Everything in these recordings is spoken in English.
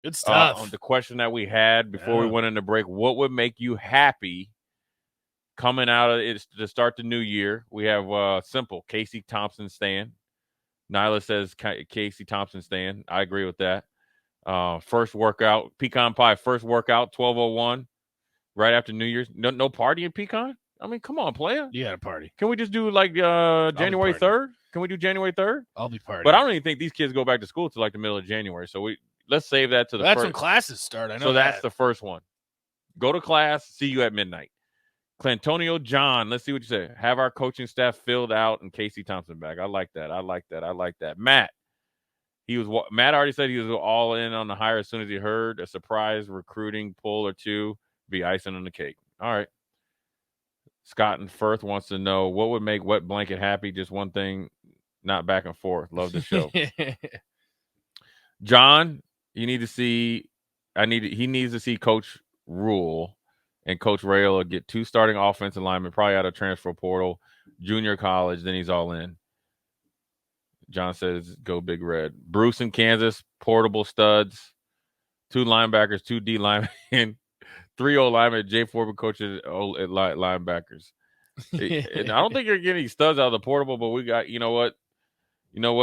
Good stuff. On the question that we had before we went into break, what would make you happy coming out of it to start the new year? We have simple Casey Thompson staying. Nyla says Casey Thompson staying. I agree with that. First workout, pecan pie. First workout, 12:01, right after New Year's. No party in pecan. I mean, come on, player. You got a party. Can we just do like January 3rd? Can we do January 3rd? I'll be partying. But I don't even think these kids go back to school till like the middle of January. So let's save that to the that's first. when classes start. I know. So that's the first one. Go to class. See you at midnight. Clantonio John, let's see what you say. Have our coaching staff filled out and Casey Thompson back. I like that. Matt already said he was all in on the hire as soon as he heard a surprise recruiting pull or two be icing on the cake. All right. Scott and Firth wants to know what would make Wet Blanket happy. Just one thing, not back and forth. Love the show. John, he needs to see Coach Rule and Coach Rayola get 2 starting offensive linemen, probably out of transfer portal, junior college, then he's all in. John says, go Big Red. Bruce in Kansas, portable studs, 2 linebackers, 2 D linemen, 3 O linemen, Jay Foreman coaches linebackers. And I don't think you're getting studs out of the portable, but we got, you know what,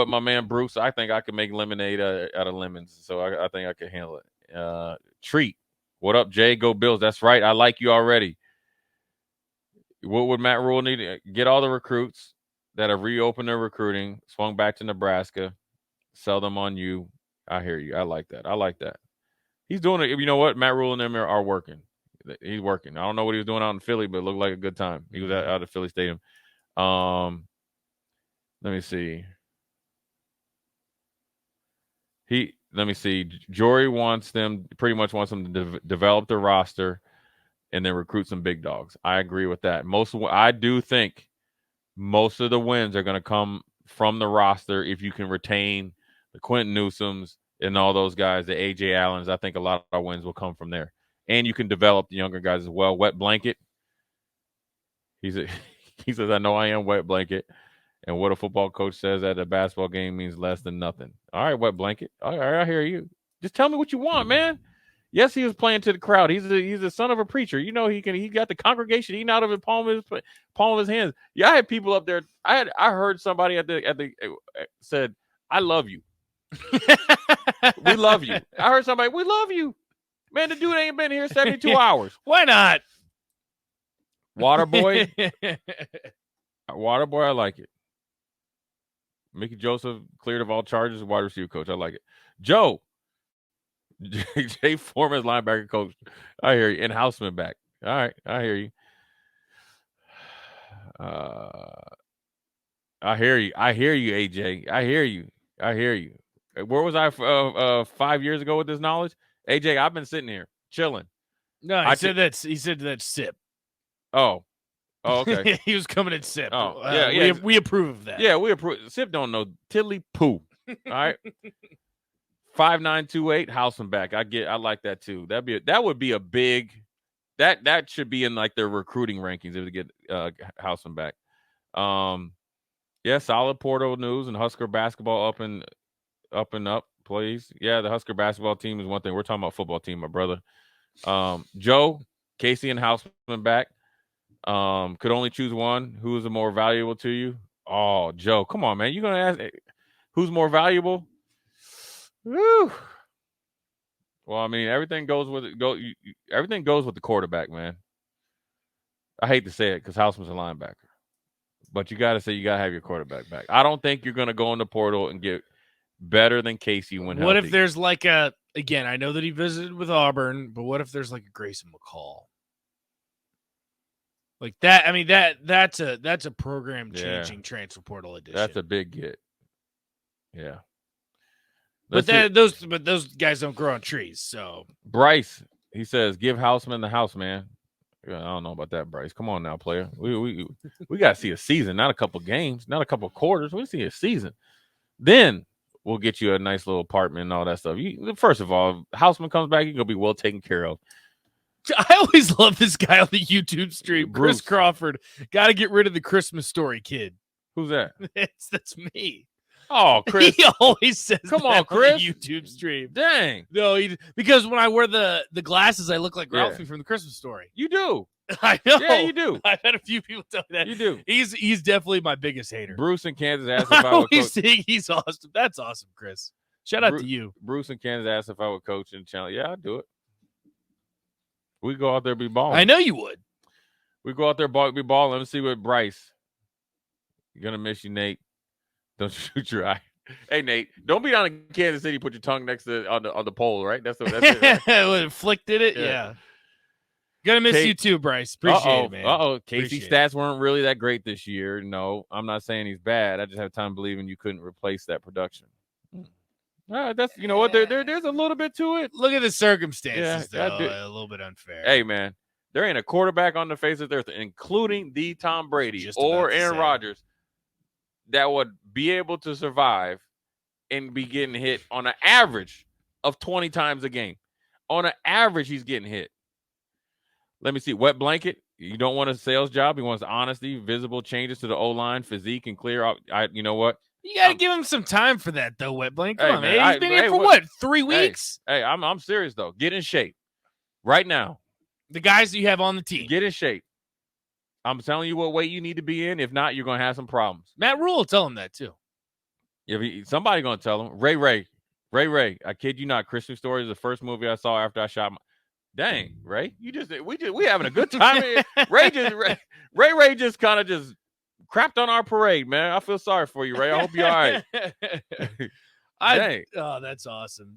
my man Bruce, I think I can make lemonade out of lemons, so I think I can handle it. Treat. What up, Jay? Go Bills. That's right. I like you already. What would Matt Rule need? Get all the recruits that have reopened their recruiting, swung back to Nebraska, sell them on you. I hear you. I like that. He's doing it. You know what? Matt Rule and them are working. He's working. I don't know what he was doing out in Philly, but it looked like a good time. He was out of Philly Stadium. Let me see. Let me see. Jory pretty much wants them to develop the roster and then recruit some big dogs. I agree with that. I do think most of the wins are going to come from the roster if you can retain the Quentin Newsoms and all those guys, the A.J. Allens. I think a lot of our wins will come from there. And you can develop the younger guys as well. Wet Blanket. He says, I know I am Wet Blanket. And what a football coach says at a basketball game means less than nothing. All right, Wet Blanket. All right, I hear you. Just tell me what you want, man. Yes, he was playing to the crowd. He's the son of a preacher. You know, he got the congregation eating out of the palm of his hands. Yeah, I had people up there. I heard somebody at the said, I love you. We love you. I heard somebody, we love you. Man, the dude ain't been here 72 hours. Why not? Waterboy. Waterboy, I like it. Mickey Joseph cleared of all charges, wide receiver coach. I like it. Joe, Jay Foreman's linebacker coach. I hear you. And Houseman back. All right, I hear you. I hear you, AJ. I hear you. Where was I 5 years ago with this knowledge? AJ, I've been sitting here chilling. No, he said that's SIP. Oh, okay. He was coming at SIP. Oh, we approve of that. Yeah, we approve. SIP don't know tiddly poo. All right. 5928 Houseman back. I like that too. That would be a big. That should be in like their recruiting rankings if they get Houseman back. Yeah, solid portal news and Husker basketball up and up, please. Yeah, the Husker basketball team is one thing. We're talking about football team, my brother. Joe, Casey, and Houseman back. Could only choose one. Who is the more valuable to you? Oh, Joe, come on, man. You're gonna ask who's more valuable? Woo. Well, I mean, everything goes with it. Everything goes with the quarterback, man. I hate to say it because Houseman's a linebacker, but you got to say you got to have your quarterback back. I don't think you're going to go in the portal and get better than Casey when healthy. What if there's like again, I know that he visited with Auburn, but what if there's like a Grayson McCall? Like that, I mean that's a program changing transfer portal addition. That's a big get. Yeah. But those guys don't grow on trees. So Bryce, he says, give Houseman the house, man. I don't know about that, Bryce. Come on now, player. We got to see a season, not a couple games, not a couple quarters. We see a season. Then we'll get you a nice little apartment and all that stuff. First of all, Houseman comes back, you're going to be well taken care of. I always love this guy on the YouTube stream, Chris Crawford. Got to get rid of the Christmas Story kid. Who's that? That's me. Oh, Chris. He always says Come that on, Chris. the YouTube stream. Dang. No, because when I wear the glasses, I look like Yeah. Ralphie from the Christmas Story. You do. I know. Yeah, you do. I've had a few people tell me that. You do. He's definitely my biggest hater. Bruce in Kansas asked if I I would always coach. think he's awesome. That's awesome, Chris. Shout out to you. Bruce in Kansas asked if I would coach in the channel. Yeah, I'd do it. We go out there be balling. I know you would. We go out there be balling. Let me see what Bryce. You're gonna miss you, Nate. Don't shoot your eye. Hey, Nate, don't be down in Kansas City. Put your tongue next to on the pole, right? That's it. Right? Flick did it. Yeah. Gonna miss you too, Bryce. Appreciate it, man. Casey's stats weren't really that great this year. No, I'm not saying he's bad. I just have time believing you couldn't replace that production. That's what there's a little bit to it. Look at the circumstances, though. A little bit unfair. Hey, man, there ain't a quarterback on the face of the earth, including the Tom Brady or Aaron Rodgers, that would be able to survive and be getting hit on an average of 20 times a game. On an average, he's getting hit. Let me see. Wet blanket. You don't want a sales job. He wants honesty, visible changes to the O-line, physique, and clear. You know what? You got to give him some time for that, though, Wet Blanket. Come on, man. He's been here for what, 3 weeks? Hey, I'm serious, though. Get in shape right now. The guys that you have on the team. Get in shape. I'm telling you what weight you need to be in. If not, you're going to have some problems. Matt Rule will tell him that, too. If somebody going to tell him. Ray. I kid you not. Christmas Story is the first movie I saw after I shot my... Dang, Ray. We having a good time. Ray just kind of just crapped on our parade, man. I feel sorry for you, Ray. I hope you're all right. Dang. Oh, that's awesome.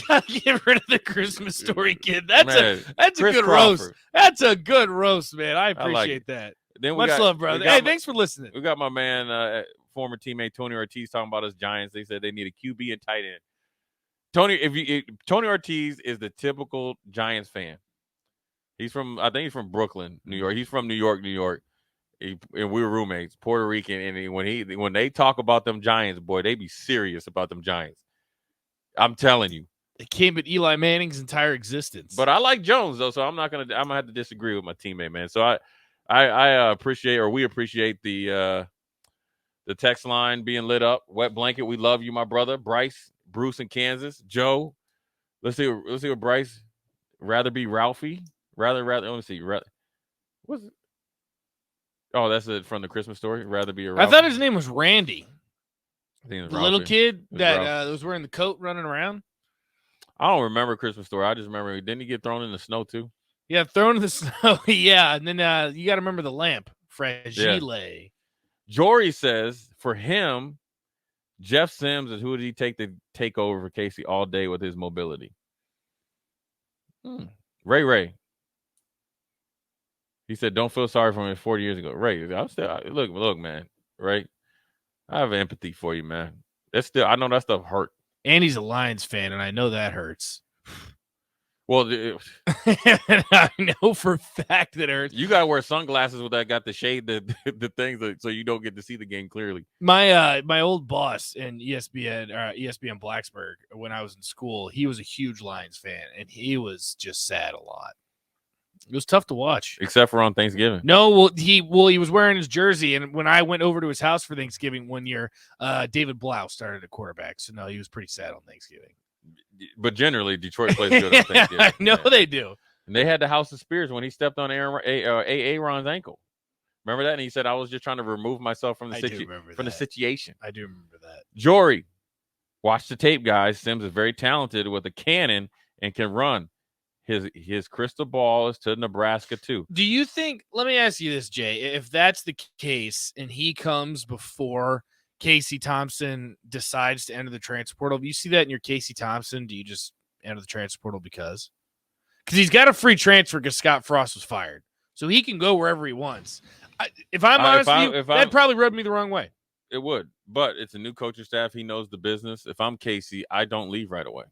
Gotta get rid of the Christmas Story kid. That's a good roast. That's a good roast, man. I appreciate that. Then Much love, brother. Hey, thanks for listening. We got my man, former teammate Tony Ortiz talking about us Giants. They said they need a QB and tight end. Tony Ortiz is the typical Giants fan. I think he's from Brooklyn, New York. He's from New York. And we were roommates, Puerto Rican. And when they talk about them Giants, boy, they be serious about them Giants. I'm telling you. They came at Eli Manning's entire existence. But I like Jones though, so I'm gonna have to disagree with my teammate, man. So I we appreciate the text line being lit up. Wet blanket, we love you, my brother. Bruce in Kansas, Joe. Let's see what Bryce rather be Ralphie. Rather. Let me see. What's it? Oh, that's it from the Christmas Story. Rather be a Ralphie. I thought his name was Randy. I think it was the Ralphie. Little kid that was wearing the coat running around. I don't remember Christmas Story. I just remember, didn't he get thrown in the snow too? Yeah, thrown in the snow. Yeah, and then you got to remember the lamp, Fragile. Yeah. Jory says for him, Jeff Sims is who did he take over for Casey all day with his mobility? Ray. He said, "Don't feel sorry for me." 40 years ago, Ray. I'm still look, man. Right? I have empathy for you, man. I know that stuff hurt. And he's a Lions fan, and I know that hurts. Well, I know for a fact that it hurts. You gotta wear sunglasses with that got the shade, the things so you don't get to see the game clearly. My old boss in ESPN Blacksburg when I was in school, he was a huge Lions fan, and he was just sad a lot. It was tough to watch, except for on Thanksgiving. No, he was wearing his jersey, and when I went over to his house for Thanksgiving one year, David Blau started at quarterback. So no, he was pretty sad on Thanksgiving. But generally, Detroit plays good on Thanksgiving. I know they do. And they had the House of Spears when he stepped on Aaron's ankle. Remember that? And he said, "I was just trying to remove myself from the situation." I do remember that. Jory, watch the tape, guys. Sims is very talented with a cannon and can run. His crystal ball is to Nebraska too. Do you think? Let me ask you this, Jay. If that's the case, and he comes before Casey Thompson decides to enter the transfer portal, do you see that in your Casey Thompson? Do you just enter the transfer portal because he's got a free transfer because Scott Frost was fired, so he can go wherever he wants? If I'm honest with you, that'd probably rub me the wrong way. It would, but it's a new coaching staff. He knows the business. If I'm Casey, I don't leave right away.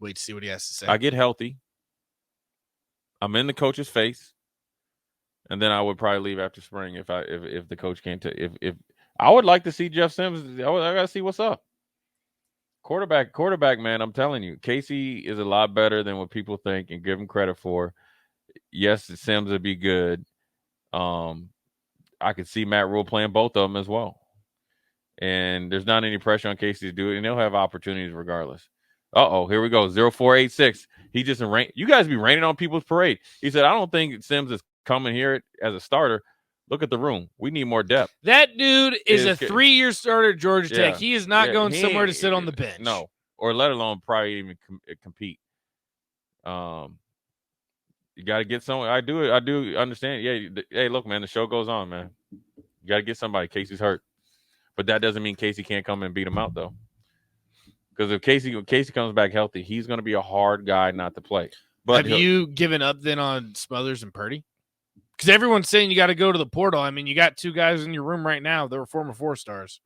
Wait to see what he has to say. I get healthy. I'm in the coach's face, and then I would probably leave after spring if the coach can't. If I would like to see Jeff Sims, I got to see what's up. Quarterback, man. I'm telling you, Casey is a lot better than what people think and give him credit for. Yes, Sims would be good. I could see Matt Rule playing both of them as well. and there's not any pressure on Casey to do it, and they'll have opportunities regardless. Here we go. 0486. He just you guys be raining on people's parade. He said, I don't think Sims is coming here as a starter. Look at the room. We need more depth. That dude is a 3-year starter at Georgia Tech. He is not going somewhere to sit on the bench. No, or let alone probably even compete. You got to get someone. I do understand. Yeah. Hey, look, man, the show goes on, man. You got to get somebody. Casey's hurt. But that doesn't mean Casey can't come and beat him out, though. Because if Casey comes back healthy, he's going to be a hard guy not to play. But have you given up then on Smothers and Purdy? Because everyone's saying you got to go to the portal. I mean, you got 2 guys in your room right now that were former 4-stars.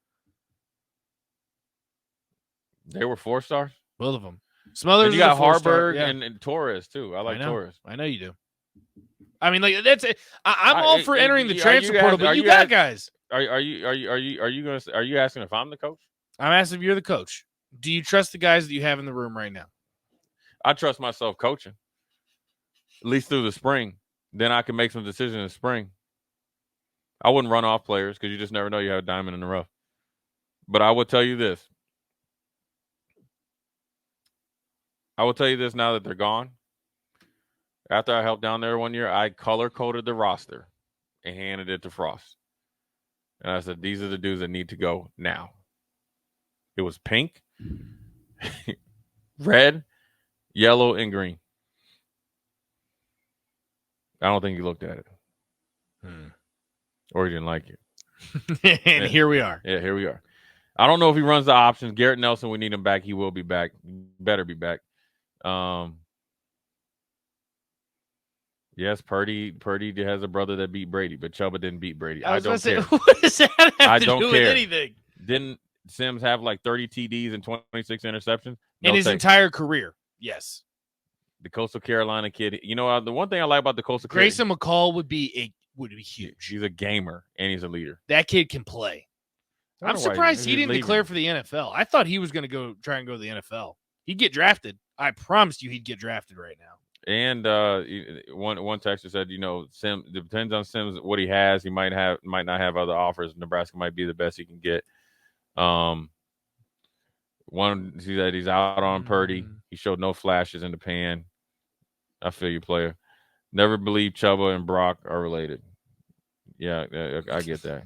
They were 4-stars? Both of them. Smothers. And you got Harburg and Torres, too. I like Torres. I know you do. I mean, like that's it. I'm all for entering the transfer portal, but you got guys. Are you asking if I'm the coach? I'm asking if you're the coach. Do you trust the guys that you have in the room right now? I trust myself coaching, at least through the spring. Then I can make some decisions in the spring. I wouldn't run off players because you just never know you have a diamond in the rough. But I will tell you this. Now that they're gone. After I helped down there one year, I color-coded the roster and handed it to Frost. And I said, these are the dudes that need to go now. It was pink, red, yellow, and green. I don't think he looked at it. Or he didn't like it. And here we are. Yeah, here we are. I don't know if he runs the options. Garrett Nelson, we need him back. He will be back. Better be back. Yes, Purdy has a brother that beat Brady, but Chuba didn't beat Brady. I don't care. What does that have to do with anything? Didn't Sims have like 30 TDs and 26 interceptions? In his entire career, yes. The Coastal Carolina kid. You know, the one thing I like about the Coastal Carolina. Grayson McCall would be huge. He's a gamer, and he's a leader. That kid can play. I'm surprised he didn't declare for the NFL. I thought he was going to try and go to the NFL. He'd get drafted. I promised you he'd get drafted right now. And one texter said, Sims, it depends on Sims what he has. He might not have other offers. Nebraska might be the best he can get. One, see that he's out on Purdy. He showed no flashes in the pan. I feel you, player. Never believe Chuba and Brock are related. Yeah, I get that.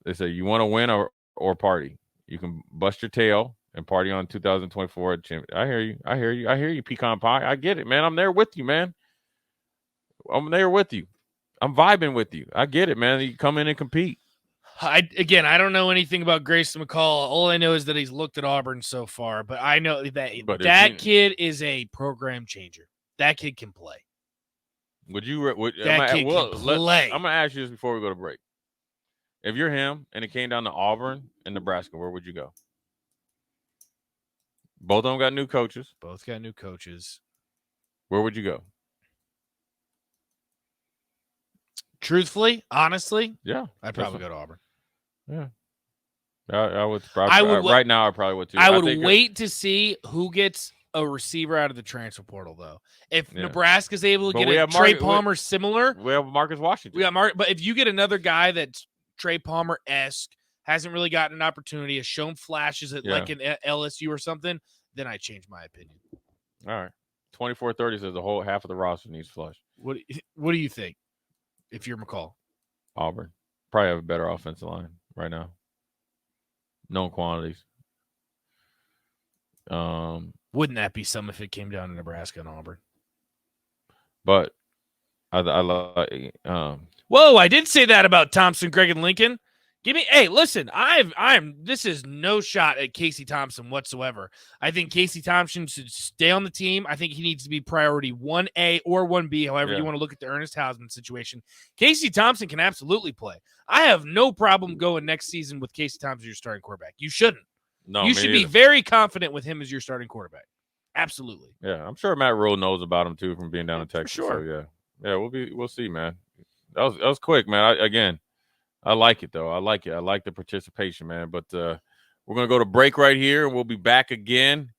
They say you want to win or party. You can bust your tail and party on 2024. I hear you, pecan pie. I get it, man. I'm there with you, man. I'm there with you. I'm vibing with you. I get it, man. You come in and compete. I don't know anything about Grayson McCall. All I know is that he's looked at Auburn so far, but I know that kid is a program changer. That kid can play. Would you? That kid can play. I'm going to ask you this before we go to break. If you're him and it came down to Auburn and Nebraska, where would you go? Both of them got new coaches. Both got new coaches. Where would you go? Truthfully, honestly, yeah, I'd probably go to Auburn. Yeah, I would. Probably, right now, I probably would too. I would wait to see who gets a receiver out of the transfer portal, though. If Nebraska's able to get a Trey Palmer similar, we have Marcus Washington. We got but if you get another guy that's Trey Palmer-esque, hasn't really gotten an opportunity, has shown flashes at like an LSU or something, then I change my opinion. All right, 24-30 says the whole half of the roster needs flush. What do you think? If you're McCall, Auburn probably have a better offensive line right now. Known quantities. Wouldn't that be something if it came down to Nebraska and Auburn? But I like. Whoa! I did say that about Thompson, Greg, and Lincoln. Listen, this is no shot at Casey Thompson whatsoever. I think Casey Thompson should stay on the team. I think he needs to be priority 1A or 1B, however you want to look at the Ernest Hausman situation. Casey Thompson can absolutely play. I have no problem going next season with Casey Thompson as your starting quarterback. You shouldn't. No, you should be very confident with him as your starting quarterback. Absolutely. Yeah, I'm sure Matt Rule knows about him too from being down in Texas. For sure. So we'll see, man. That was quick, man. I like it, though. I like it. I like the participation, man. But we're going to go to break right here, and we'll be back again